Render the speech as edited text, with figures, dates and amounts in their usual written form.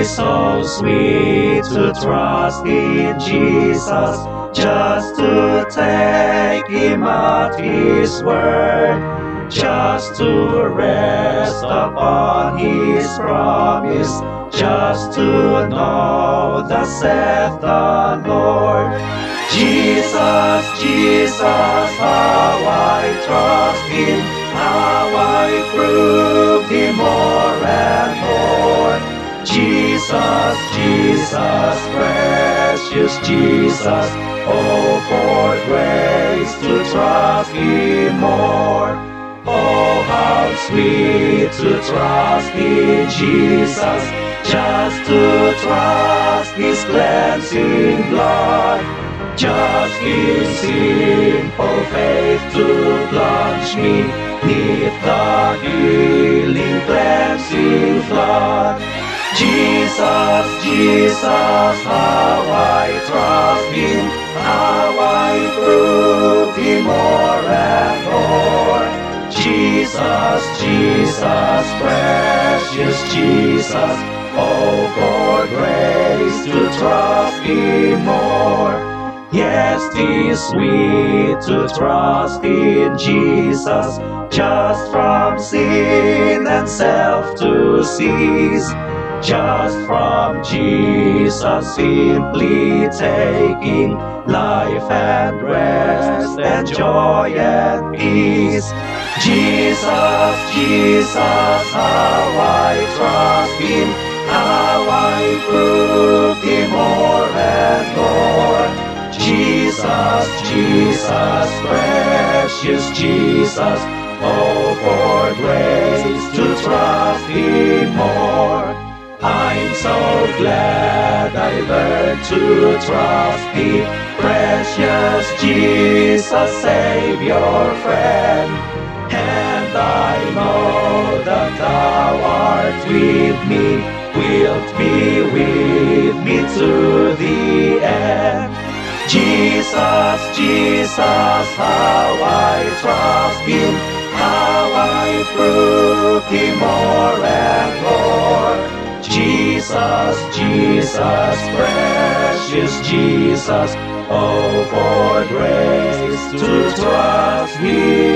is so sweet to trust in Jesus, just to take Him at His word, just to rest upon His promise, just to know thus saith the Lord. Jesus, Jesus, how I trust Him, how I prove Him more and more. Jesus, Jesus, precious Jesus, oh, for grace to trust Him more. Oh, how sweet to trust in Jesus, just to trust His cleansing blood, just in simple faith to plunge me neath the healing cleansing flood. Jesus, Jesus, how I trust Him, how I prove Him more and more. Jesus, Jesus, precious Jesus, oh, for grace to trust Him more. Yes, 'tis sweet to trust in Jesus, just from sin and self to cease, just from Jesus simply taking life and rest and joy and peace. Jesus, Jesus, how I trust Him, how I prove Him more and more. Jesus, Jesus, precious Jesus, oh, for grace to trust Him more. I'm so glad I learned to trust Thee, precious Jesus, Savior, friend. And I know that Thou art with me, wilt be with me to the end. Jesus, Jesus, how I trust Him, how I prove Him more and more. Jesus, Jesus, precious Jesus, oh, for grace to trust Him